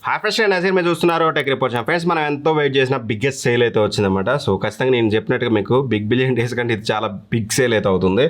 Hi friends, నేను నజీర్ మీరు చూస్తున్నారు టెక్ రిపోర్ట్ ఛానల్. ఫ్రెండ్స్, మనం ఎంతో వెయిట్ చేసిన బిగ్గెస్ట్ సేల్ అయితే వచ్చిందన్నమాట. సో ఖచ్చితంగా నేను చెప్పినట్టుగా మీకు బిగ్ బిలియన్ డేస్ కంటే ఇది చాలా బిగ్ సేల్ అయితే అవుతుంది.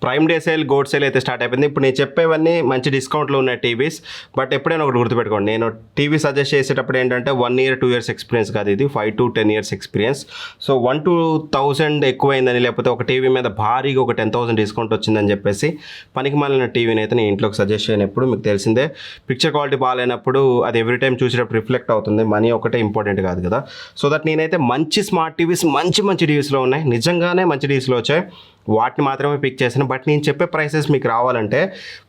Prime day sale, gold sale అయితే స్టార్ట్ అయిపోయింది. ఇప్పుడు నేను చెప్పేవన్నీ మంచి డిస్కౌంట్లో ఉన్నాయి టీవీస్. బట్ ఎప్పుడైనా ఒకటి గుర్తుపెట్టుకోండి, నేను టీవీ సజెస్ట్ చేసేటప్పుడు ఏంటంటే 1 year 2 years ఎక్స్పీరియన్స్ కాదు, ఇది 5 to 10 years ఎక్స్పీరియన్స్. సో 1,000 ఎక్కువైందని, లేకపోతే ఒక టీవీ మీద భారీగా ఒక 10,000 డిస్కౌంట్ వచ్చిందని చెప్పేసి పనికి మాలిన టీవీని అయితే నేను ఇంట్లోకి సజెస్ట్ చేయనప్పుడు మీకు తెలిసిందే, పిక్చర్ క్వాలిటీ బాగాలేనప్పుడు అది ఎవ్రీ టైం చూసేటప్పుడు రిఫ్లెక్ట్ అవుతుంది. మనీ ఒకటే ఇంపార్టెంట్ కాదు కదా. సో దట్ నేనైతే మంచి స్మార్ట్ టీవీస్ మంచి డీల్స్లో ఉన్నాయి, నిజంగానే మంచి డీల్స్లో వచ్చాయి, వాటిని మాత్రమే పిక్ చేశాను. బట్ నేను చెప్పే ప్రైసెస్ మీకు రావాలంటే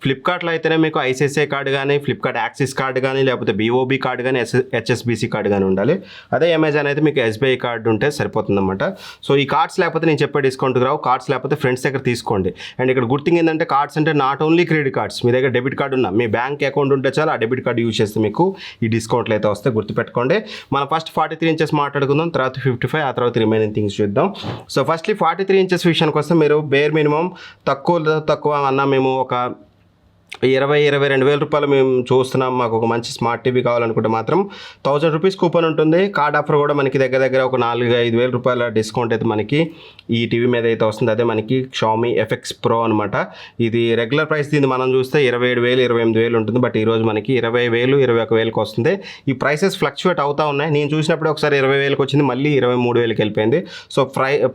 ఫ్లిప్కార్ట్లో అయితేనే మీకు ఐసిఐసిఐ కార్డు కానీ, ఫ్లిప్కార్ట్ యాక్సిస్ కార్డు కానీ, లేకపోతే బీఓబీ కార్డు కానీ, హెచ్ఎస్బిసి కార్డు కానీ ఉండాలి. అదే అమెజాన్ అయితే మీకు ఎస్బీఐ కార్డు ఉంటే సరిపోతుందన్నమాట. సో ఈ కార్డ్స్ లేకపోతే నేను చెప్పే డిస్కౌంట్ రావు. కార్డ్స్ లేకపోతే ఫ్రెండ్స్ దగ్గర తీసుకోండి. అండ్ ఇక్కడ గుర్తింగ్ ఏంటంటే, కార్డ్స్ అంటే నాట్ ఓన్లీ క్రెడిట్ కార్డ్స్, మీ దగ్గర డెబిట్ కార్డు ఉన్నా, మీ బ్యాంక్ అకౌంట్ ఉంటే చాలు, ఆ డెబిట్ కార్డు యూజ్ చేస్తే మీకు ఈ డిస్కౌంట్లు అయితే వస్తే గుర్తుపెట్టుకోండి. మనం ఫస్ట్ 43 inches మాట్లాడుకుందాం, తర్వాత 55, ఆ తర్వాత రిమైనింగ్ థింగ్స్ చూద్దాం. సో ఫస్ట్లీ 43 inches విషయానికి వస్తే, మీరు బేర్ మినిమం తక్కువ అన్నా మేము ఒక 22,000 రూపాయలు మేము చూస్తున్నాం, మాకు ఒక మంచి స్మార్ట్ టీవీ కావాలనుకుంటే మాత్రం 1,000 రూపీస్ కూపన్ ఉంటుంది. కార్డ్ ఆఫర్ కూడా మనకి దగ్గర ఒక 4-5 రూపాయల డిస్కౌంట్ అయితే మనకి ఈ టీవీ మీద అయితే వస్తుంది. అదే మనకి Xiaomi FX Pro అనమాట. ఇది రెగ్యులర్ ప్రైస్ దీన్ని మనం చూస్తే 27,000 28,000 ఉంటుంది. బట్ ఈరోజు మనకి 20,000 21,000కి వస్తుంది. ఈ ప్రైసెస్ ఫ్లక్చువేట్ అవుతూ ఉన్నాయి. నేను చూసినప్పుడు ఒకసారి 20,000కి వచ్చింది, మళ్ళీ 23,000కి వెళ్ళిపోయింది. సో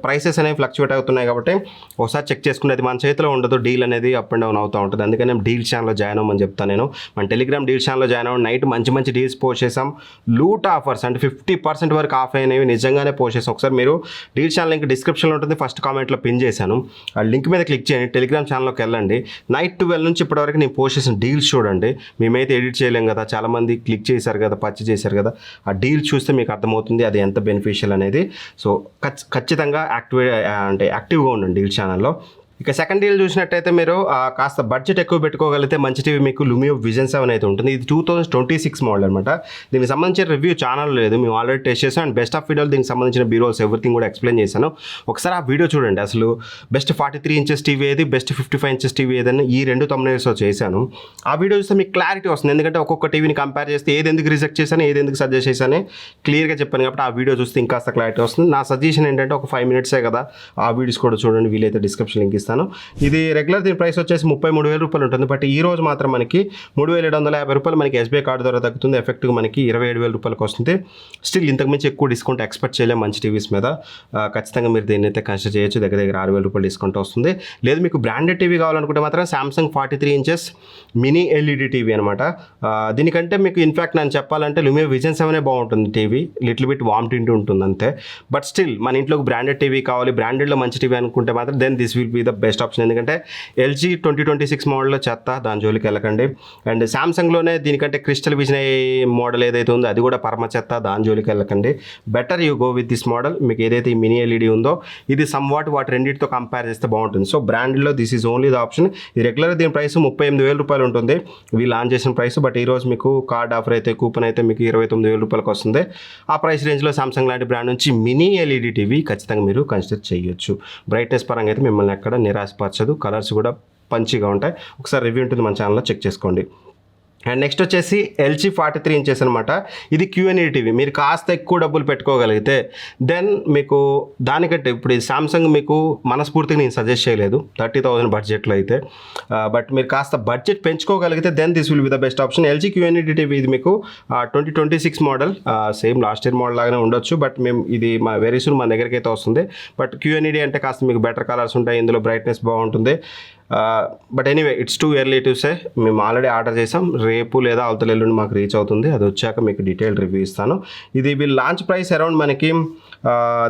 ప్రైసెస్ అనేవి ఫ్లక్చువేట్ అవుతున్నాయి కాబట్టి ఒకసారి చెక్ చేసుకుంటే, అది మన చేతిలో ఉండదు, డీల్ అనేది అప్ అండ్ డౌన్ అవుతూ ఉంటుంది. అందుకని డీల్ ఛానల్లో జాయిన్ అవ్వమని చెప్తాను నేను. మన టెలిగ్రామ్ డీల్ ఛానల్లో జాయిన్ అవ్వండి. నైట్ మంచి డీల్స్ పోస్ట్ చేసాం, లూట్ ఆఫర్స్ అంటే 50% వరకు ఆఫ్ అయినవి నిజంగానే పోస్ట్ చేసాం. ఒకసారి మీరు డీల్ ఛానల్ లింక్ డిస్క్రిప్షన్లో ఉంటుంది, ఫస్ట్ కామెంట్లో పిన్ చేశాను, ఆ లింక్ మీద క్లిక్ చేయండి, టెలిగ్రామ్ ఛానల్లోకి వెళ్ళండి. నైట్ 12 నుంచి ఇప్పటివరకు నేను పోస్ట్ చేసిన డీల్స్ చూడండి. మేమైతే ఎడిట్ చేయలేం కదా, చాలామంది క్లిక్ చేశారు కదా, పర్చేజ్ చేశారు కదా, ఆ డీల్ చూస్తే మీకు అర్థమవుతుంది అది ఎంత బెనిఫిషియల్ అనేది. సో ఖచ్చితంగా యాక్టివ్గా ఉండండి డీల్ ఛానల్లో. ఇక సెకండ్ డీల్ చూసినట్టయితే, మీరు కాస్త బడ్జెట్ ఎక్కువ పెట్టుకోగలిగితే మంచి టీవీ మీకు లూమియో విజన్ 7 అయితే ఉంటుంది. ఇది 2026 మోడల్ అనమాట. దీనికి సంబంధించిన రివ్యూ ఛానల్ లేదు, మేము ఆల్రెడీ టెస్ట్ చేసాం. అండ్ బెస్ట్ ఆఫ్ వీడియోలు, దీనికి సంబంధించిన బీరోల్స్ ఎవ్రీథింగ్ కూడా ఎక్స్ప్లెయిన్ చేశాను. ఒకసారి ఆ వీడియో చూడండి. అసలు బెస్ట్ 43 inches టీవీ ఏది, బెస్ట్ 55 inches టీవీ ఏదని ఈ 2 thumbnailsలో చేశాను. ఆ వీడియో చూస్తే మీకు క్లారిటీ వస్తుంది. ఎందుకంటే ఒక్కొక్క టీవీని కంపేర్ చేస్తే ఏది ఎందుకు రిజెక్ట్ చేశాను, ఏది ఎందుకు సజెస్ట్ చేశాను క్లియర్గా చెప్పాను. కాబట్టి ఆ వీడియో చూస్తే ఇంకాస్త క్లారిటీ వస్తుంది. నా సజెషన్ ఏంటంటే, ఒక 5 minutes కదా, ఆ వీడియోస్ కూడా చూడండి, వీలైతే డిస్క్రిప్షన్ లింక్ ఇస్తాను. ఇది రెగ్యులర్ దీని ప్రైస్ వచ్చేసి 33,000 రూపాయలు ఉంటుంది. బట్ ఈ రోజు మాత్రం మనకి 3,750 రూపాయలు మనకి ఎస్బీఐ కార్డు ద్వారా తగ్గుతుంది. ఎఫెక్ట్గా మనకి 27,000 రూపాయలకు వస్తుంది. స్టిల్ ఇంతకుమించి ఎక్కువ డిస్కౌంట్ ఎక్స్పెక్ట్ చేయలేము మంచి టీవీస్ మీద. ఖచ్చితంగా మీరు దీన్ని అయితే కన్సిడర్ చేయొచ్చు. దగ్గర 6,000 రూపాయలు డిస్కౌంట్ వస్తుంది. లేదు మీకు బ్రాండెడ్ టీవీ కావాలనుకుంటే మాత్రం Samsung 43 inches mini LED TV అనమాట. దీనికంటే మీకు ఇన్ఫ్యాక్ట్ నేను చెప్పాలంటే లూమియో విజన్ 7 బాగుంటుంది టీవీ, లిటిల్ బిట్ వామ్ టింట్ ఉంటుంది అంతే. బట్ స్టిల్ మన ఇంట్లోకి బ్రాండెడ్ టీవీ కావాలి, బ్రాండెడ్లో మంచి టీవీ అనుకుంటే మాత్రం then this will be the best option. ఎందుకంటే LG 2026 మోడల్లో చెత్త, దాని జోలికి వెళ్ళకండి. అండ్ సామ్సంగ్లోనే దీనికంటే క్రిస్టల్ విజన్ మోడల్ ఏదైతే ఉందో అది కూడా పరమ చెత్త, దాని జోలికి వెళ్ళకండి. Better you go with this model. మీకు ఏదైతే ఈ మినీ ఎల్ఈడి ఉందో ఇది సమ్వాట్ వాటి రెండింటితో కంపేర్ చేస్తే బాగుంటుంది. సో బ్రాండ్లో this is only the option. ఇది రెగ్యులర్ దీని ప్రైస్ 38,000 రూపాయలు ఉంటుంది, వీళ్ళు లాంచ్ చేసిన ప్రైస్. బట్ ఈరోజు మీకు కార్డ్ ఆఫర్ అయితే, కూపన్ అయితే మీకు 29,000 రూపాయలకు వస్తుంది. ఆ ప్రైస్ రేంజ్లో సామ్సంగ్ లాంటి బ్రాండ్ నుంచి మినీ ఎల్ఈడి టీవీ ఖచ్చితంగా మీరు కన్సిడర్ చేయొచ్చు. బ్రైట్నెస్ పరంగా అయితే మిమ్మల్ని ఎక్కడ నిరాశపరచదు, కలర్స్ కూడా పంచిగా ఉంటాయి. ఒకసారి రివ్యూ ఉంటుంది మన ఛానల్లో, చెక్ చేసుకోండి. అండ్ నెక్స్ట్ వచ్చేసి LG 43 inches అనమాట. ఇది QNED టీవీ. మీరు కాస్త ఎక్కువ డబ్బులు పెట్టుకోగలిగితే దెన్ మీకు దానికంటే ఇప్పుడు ఈ సామ్సంగ్ మీకు మనస్ఫూర్తిగా నేను సజెస్ట్ చేయలేదు 30,000 బడ్జెట్లో అయితే. బట్ మీరు కాస్త బడ్జెట్ పెంచుకోగలిగితే then this will be the best option. LG QNED TV ఇది మీకు 2026 model, same last year model లాగానే ఉండొచ్చు. బట్ మేము ఇది వెరీ సూన్ మన దగ్గరికి అయితే వస్తుంది. బట్ QNED అంటే కాస్త మీకు బెటర్ కలర్స్ ఉంటాయి, ఇందులో బ్రైట్నెస్ బాగుంటుంది. But anyway it's too early to say. మేము ఆల్రెడీ ఆర్డర్ చేసాం, రేపు లేదా అవతల ఎల్లుండి మాకు రీచ్ అవుతుంది. అది వచ్చాక మీకు డీటెయిల్ రివ్యూ ఇస్తాను. ఇది వీళ్ళు లాంచ్ ప్రైస్ అరౌండ్ మనకి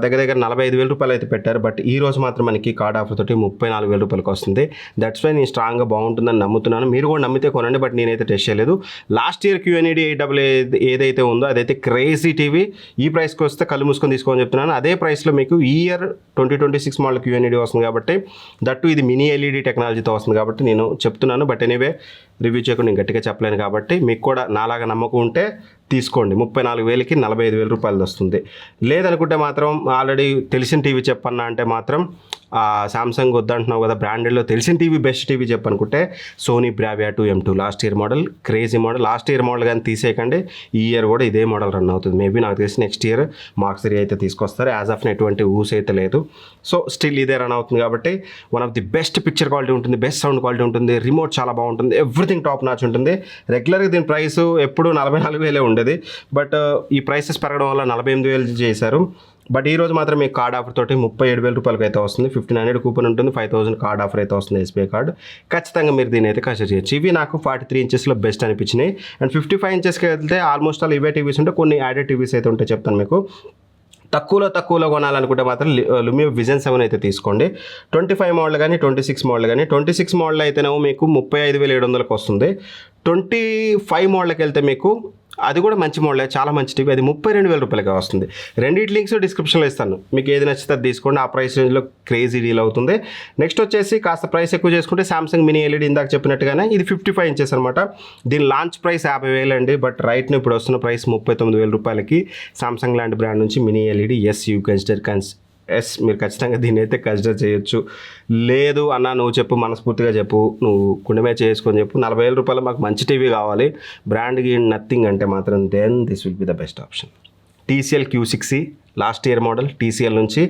దగ్గర 45,000 రూపాయలు అయితే పెట్టారు. బట్ ఈ రోజు మాత్రం మనకి కార్డ్ ఆఫర్ తోటి 34,000 రూపాయలకు వస్తుంది. దట్స్ వై నేను స్ట్రాంగ్గా బాగుంటుందని నమ్ముతున్నాను. మీరు కూడా నమ్మితే కొనండి, బట్ నేనైతే టెస్ట్ చేయలేదు. లాస్ట్ ఇయర్ QNED 888 ఏదైతే ఉందో అదైతే క్రేజీ టీవీ. ఈ ప్రైస్కి వస్తే కళ్ళు మూసుకొని తీసుకోని చెప్తున్నాను. అదే ప్రైస్లో మీకు ఈ ఇయర్ 2026 మోడల్ QNED వస్తుంది కాబట్టి, దట్టు ఇది మినీ ఎల్ఈడి టెక్నాలజీతో వస్తుంది కాబట్టి నేను చెప్తున్నాను. బట్ ఎనీవే రివ్యూ చేయకుండా నేను గట్టిగా చెప్పలేను కాబట్టి, మీకు కూడా నాలాగా నమ్మకం ఉంటే తీసుకోండి. 34,000కి 45,000 రూపాయలది వస్తుంది. లేదనుకుంటే మాత్రం ఆల్రెడీ తెలిసిన టీవీ చెప్పన్నా అంటే మాత్రం సామ్సంగ్ వద్దంటున్నావు కదా, బ్రాండెడ్లో తెలిసిన టీవీ బెస్ట్ టీవీ చెప్పనుకుంటే Sony Bravia 2 M2 last year model, crazy model. Last year model కానీ తీసేయకండి, ఈ ఇయర్ కూడా ఇదే మోడల్ రన్ అవుతుంది. మేబీ నాకు తెలిసి నెక్స్ట్ ఇయర్ మార్క్ 3 అయితే తీసుకొస్తారు. యాజ్ ఆఫ్ ఎటువంటి ఊస్ అయితే లేదు. సో స్టిల్ ఇదే రన్ అవుతుంది కాబట్టి one of the best picture quality ఉంటుంది, బెస్ట్ సౌండ్ క్వాలిటీ ఉంటుంది, రిమోట్ చాలా బాగుంటుంది, ఎవ్రీథింగ్ టాప్ నాచ్ ఉంటుంది. రెగ్యులర్గా దీని ప్రైస్ ఎప్పుడు 44,000 ఉండేది, బట్ ఈ ప్రైసెస్ పెరగడం వల్ల 48,000 చేశారు. బట్ ఈ రోజు మాత్రం మీకు కార్డ్ ఆఫర్ తోటి 37,000 రూపాయలకి అయితే వస్తుంది. 1,500 కూపన్ ఉంటుంది, 5,000 కార్డ్ ఆఫర్ అయితే వస్తుంది, ఎస్బీఐ కార్డు. ఖచ్చితంగా మీరు దీని అయితే కన్సిడర్ చేయొచ్చు. ఇవి నాకు 43 ఇంచెస్లో బెస్ట్ అనిపించినాయి. అండ్ 55 ఇంచెస్కి వెళ్తే ఆల్మోస్ట్ ఆల్ ఇవే టీవీస్ ఉంటే కొన్ని యాడెడ్ టీవీస్ అయితే ఉంటాయి, చెప్తాను మీకు. తక్కువలో కొనాలనుకుంటే మాత్రం లుమియో విజన్ 7 అయితే తీసుకోండి. 25 మోడల్ కానీ 26 మోడల్ కానీ, 26 మోడల్ అయితేనేమో మీకు 35,700కి వస్తుంది. 25 మోడల్కి వెళ్తే మీకు అది కూడా మంచి మోడలే, చాలా మంచి టీవీ, అది 32,000 రూపాయలకి వస్తుంది. రెండింటి లింక్స్ డిస్క్రిప్షన్లో ఇస్తాను, మీకు ఏది నచ్చితే అది తీసుకోండి. ఆ ప్రైస్ రేంజ్లో క్రేజీ డీల్ అవుతుంది. నెక్స్ట్ వచ్చేసి కాస్త ప్రైస్ ఎక్కువ చేసుకుంటే సామ్సంగ్ మినీ ఎల్ఈడి, ఇందాక చెప్పినట్టుగానే ఇది 55 ఇంచెస్ అనమాట. దీని లాంచ్ ప్రైస్ 50,000 అండి, బట్ రైట్ను ఇప్పుడు వస్తున్న ప్రైస్ 39,000 రూపాయలకి సామ్సంగ్ లాంటి బ్రాండ్ నుంచి మినీ ఎల్ఈడి. ఎస్ యూ మీరు ఖచ్చితంగా దీన్ని అయితే కన్సిడర్ చేయొచ్చు. లేదు అన్న నువ్వు చెప్పు, మనస్ఫూర్తిగా చెప్పు, నువ్వు కుండమే చేసుకొని చెప్పు, 40,000 రూపాయలు మాకు మంచి టీవీ కావాలి, బ్రాండ్కి నథింగ్ అంటే మాత్రం then this will be the best option. TCL Q6e last year model, TCL నుంచి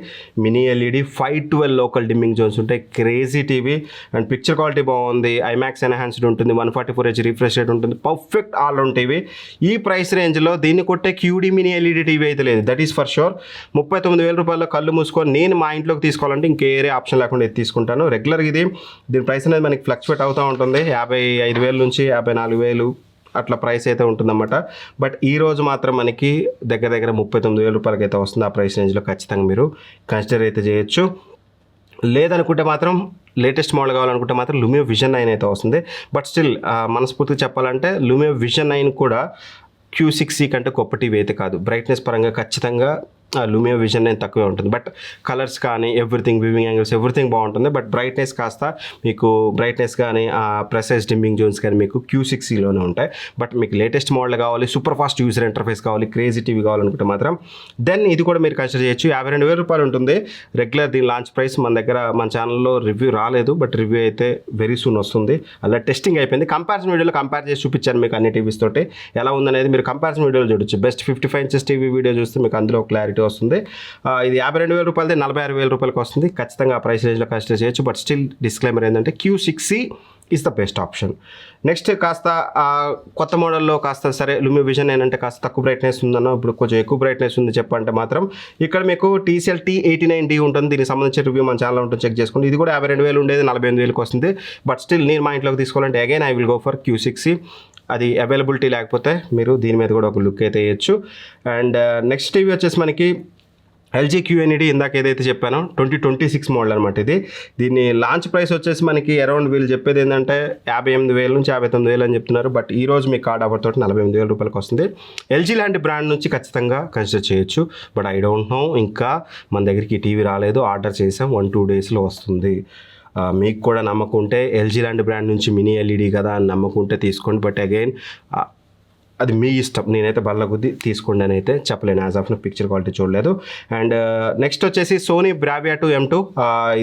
mini LED, 512 local dimming zones ఉంటాయి, crazy TV. And picture quality బాగుంది, ఐమాక్స్ ఎన్హాన్స్డ్ ఉంటుంది, 144Hz రిఫ్రెష్ రేట్ ఉంటుంది, పర్ఫెక్ట్ ఆల్రౌండ్ టీవీ. ఈ price రేంజ్లో దీన్ని కొట్టే QD mini LED TV అయితే లేదు, దట్ ఈస్ ఫర్ షూర్. 39,000 రూపాయల్లో కళ్ళు మూసుకొని నేను మా ఇంట్లోకి తీసుకోవాలంటే ఇంకేరే ఆప్షన్ లేకుండా ఇది తీసుకుంటాను. రెగ్యులర్గా దీని ప్రైస్ అనేది మనకి ఫ్లక్చువేట్ అవుతూ ఉంటుంది, 55,000 నుంచి 54,000 అట్లా ప్రైస్ అయితే ఉంటుందన్నమాట. బట్ ఈ రోజు మాత్రం మనకి దగ్గర 39,000 రూపాయలకి అయితే వస్తుంది. ఆ ప్రైస్ రేంజ్లో ఖచ్చితంగా మీరు కన్సిడర్ అయితే చేయొచ్చు. లేదనుకుంటే మాత్రం లేటెస్ట్ మోడల్ కావాలనుకుంటే మాత్రం లుమియో విజన్ 9 అయితే వస్తుంది. బట్ స్టిల్ మనస్ఫూర్తిగా చెప్పాలంటే లుమియో విజన్ 9 కూడా Q6e కంటే గొప్ప టీవీ అయితే కాదు. బ్రైట్నెస్ పరంగా ఖచ్చితంగా లుమియో విజన్ 9 తక్కువే ఉంటుంది, బట్ కలర్స్ కానీ ఎవ్రీథింగ్, వివింగ్ యాంగిల్స్ ఎవ్రీథింగ్ బాగుంటుంది. బట్ బ్రైట్నెస్ కాస్త మీకు బ్రైట్నెస్ కానీ ప్రెసైజ్ డిమ్మింగ్ జోన్స్ కానీ మీకు Q6eలోనే ఉంటాయి. బట్ మీకు లేటెస్ట్ మోడల్ కావాలి, సూపర్ ఫాస్ట్ యూజర్ ఇంటర్ఫేస్ కావాలి, క్రేజీ టీవీ కావాలనుకుంటే మాత్రం దెన్ ఇది కూడా మీరు కన్సిడర్ చేయొచ్చు. 52,000 రూపాయలు ఉంటుంది రెగ్యులర్. దీని లాంచ్ ప్రైస్ మన ఛానల్లో రివ్యూ రాలేదు, బట్ రివ్యూ అయితే వెరీ సూన్ వస్తుంది. అలా టెస్టింగ్ అయిపోయింది, కంపారిజన్ వీడియోలో కంపేర్ చేసి చూపించాను మీకు అన్ని టీవీస్ తోటి ఎలా ఉందనేది మీరు కంపారిజన్ వీడియోలో చూడొచ్చు. బెస్ట్ 55 ఇంచెస్ టీవీ వీడియో చూస్తే మీకు అందులో క్లారిటీ వస్తుంది. ఇది 52,000 రూపాయలది 46,000 రూపాయలకి వస్తుంది. ఖచ్చితంగా ఆ ప్రైస్ రేంజ్లో కన్సిడర్ చేయొచ్చు. బట్ స్టిల్ డిస్క్లైమర్ ఏంటంటే Q6e is the best option. Next కాస్త కొత్త మోడల్లో కాస్త సరే లుమియో విజన్ ఏంటంటే కాస్త తక్కువ బ్రైట్నెస్ ఉందన్న, ఇప్పుడు కొంచెం ఎక్కువ బ్రైట్నెస్ ఉంది చెప్పంటే మాత్రం ఇక్కడ మీకు TCL T89D ఉంటుంది. దీనికి సంబంధించిన రివ్యూ మన ఛానల్ ఉంటుంది, చెక్ చేసుకోండి. ఇది కూడా 52,000 ఉండేది 48,000కి వస్తుంది. బట్ స్టిల్ నేను మా ఇంట్లోకి తీసుకోవాలంటే again I will go for Q6e. అది అవైలబిలిటీ లేకపోతే మీరు దీని మీద కూడా ఒక లుక్ అయితే వేయచ్చు. అండ్ నెక్స్ట్ టీవీ వచ్చేసి మనకి LG QNED, ఇందాక ఏదైతే చెప్పానో 2026 మోడల్ అనమాట ఇది. దీన్ని లాంచ్ ప్రైస్ వచ్చేసి మనకి అరౌండ్ వీళ్ళు చెప్పేది ఏంటంటే 58,000 నుంచి 59,000 అని చెప్తున్నారు. బట్ ఈ రోజు మీ కార్డ్ ఆఫర్ తోటి 48,000 రూపాయలకి వస్తుంది. LG లాంటి బ్రాండ్ నుంచి ఖచ్చితంగా కన్సిడర్ చేయొచ్చు. బట్ ఐ డోంట్ నో, ఇంకా మన దగ్గరికి ఈ టీవీ రాలేదు, ఆర్డర్ చేసాం, 1-2 డేస్లో వస్తుంది. మీకు కూడా నమ్మకం ఉంటే LG లాంటి బ్రాండ్ నుంచి మినీ ఎల్ఈడి కదా అని నమ్మకం ఉంటే తీసుకోండి. బట్ అగైన్ అది మీ ఇష్టం, నేనైతే బల్ల కొద్దీ తీసుకోండి అని అయితే చెప్పలేను, యాజ్ ఆఫ్ పిక్చర్ క్వాలిటీ చూడలేదు. అండ్ నెక్స్ట్ వచ్చేసి సోనీ బ్రావియా 2 M2,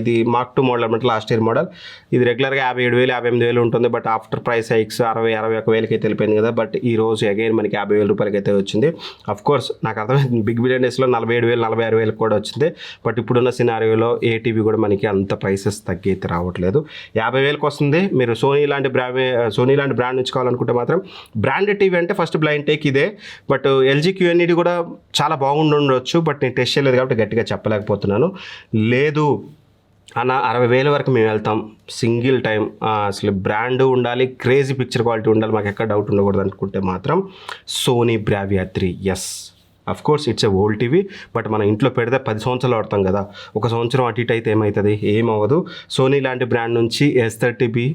ఇది మార్క్ 2 మోడల్ అనమాట, లాస్ట్ ఇయర్ మోడల్. ఇది రెగ్యులర్గా 57,000 58,000 ఉంటుంది. బట్ ఆఫ్టర్ ప్రైస్ హైక్స్ 61,000 అయితే వెళ్ళిపోయింది కదా. బట్ ఈ రోజు అగైన్ మనకి 50,000 రూపాయలకి అయితే వచ్చింది. అఫ్ కోర్స్ నాకు అర్థమైంది, బిగ్ బిలియన్ డేస్లో 47,000 46,000 కూడా వచ్చింది. బట్ ఇప్పుడున్న సినారియోలో ఏ టీవీ కూడా మనకి అంత ప్రైసెస్ తగ్గి అయితే రావట్లేదు. 50,000కి వస్తుంది. మీరు సోనీ లాంటి బ్రాండ్ నుంచి కావాలనుకుంటే మాత్రం బ్రాండెడ్ టీవీ అంటే ఫస్ట్ బ్లైండ్ టేక్ ఇదే. బట్ LG QNED కూడా చాలా బాగుండొచ్చు, బట్ నేను టెస్ట్ చేయలేదు కాబట్టి గట్టిగా చెప్పలేకపోతున్నాను. లేదు అన్న 60,000 వరకు మేము వెళ్తాం సింగిల్ టైం, అసలు బ్రాండ్ ఉండాలి, క్రేజీ పిక్చర్ క్వాలిటీ ఉండాలి, మాకు ఎక్కడ డౌట్ ఉండకూడదు అనుకుంటే మాత్రం Sony Bravia 3. Yes of course it's a old TV, but మన ఇంట్లో పెడితే 10 సంవత్సరాలు వాడతాం కదా, ఒక సంవత్సరం అటు ఇటు అయితే ఏమవుతుంది, ఏమవ్వదు. సోనీ లాంటి బ్రాండ్ నుంచి S30B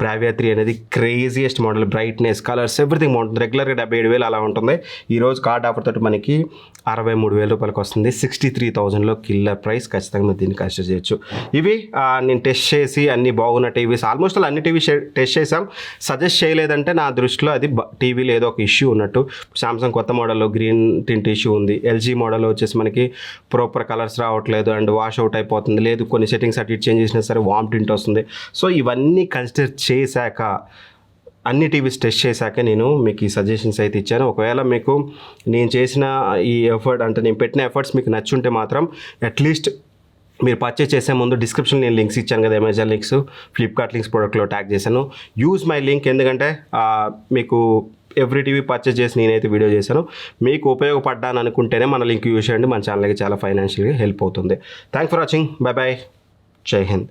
బ్రావియా 3 అనేది craziest model, brightness, colours, everything బాగుంటుంది. రెగ్యులర్గా 77,000 అలా ఉంటుంది. ఈరోజు కార్డ్ ఆఫర్ తోటి మనకి 63,000 రూపాయలకి వస్తుంది. 63,000లో కిల్లర్ ప్రైస్. ఖచ్చితంగా మీరు దీన్ని కన్సిడర్ చేయొచ్చు. ఇవి నేను టెస్ట్ చేసి అన్ని బాగున్న టీవీస్, ఆల్మోస్ట్ అన్ని టీవీ టెస్ట్ చేసాం. సజెస్ట్ చేయలేదంటే నా దృష్టిలో అది టీవీలో ఏదో ఒక ఇష్యూ ఉన్నట్టు. సామ్సంగ్ కొత్త మోడల్లో గ్రీన్ టింట్ ఇష్యూ ఉంది. ఎల్జీ మోడల్ వచ్చేసి మనకి ప్రాపర్ కలర్స్ రావట్లేదు అండ్ వాష్ అవుట్ అయిపోతుంది. లేదు కొన్ని సెట్టింగ్స్ అటు ఇటు చేంజ్ చేసినా సరే వామ్ టింట్ వస్తుంది. సో ఇవన్నీ కన్సిడర్ చేశాక, అన్ని టీవీస్ టెస్ట్ చేశాక నేను మీకు ఈ సజెషన్స్ అయితే ఇచ్చాను. ఒకవేళ మీకు నేను చేసిన ఈ ఎఫర్ట్, అంటే నేను పెట్టిన ఎఫర్ట్స్ మీకు నచ్చుంటే మాత్రం అట్లీస్ట్ మీరు పర్చేస్ చేసే ముందు డిస్క్రిప్షన్ నేను లింక్స్ ఇచ్చాను కదా, అమెజాన్ లింక్స్, ఫ్లిప్కార్ట్ లింక్స్ ప్రొడక్ట్లో ట్యాగ్ చేశాను. Use my link. ఎందుకంటే మీకు ఎవ్రీ టీవీ పర్చేస్ చేసి నేనైతే వీడియో చేశాను. మీకు ఉపయోగపడ్డాను అనుకుంటేనే మన లింక్ యూజ్ చేయండి. మన ఛానల్కి చాలా ఫైనాన్షియల్గా హెల్ప్ అవుతుంది. Thanks for watching. Bye bye. జై హింద్.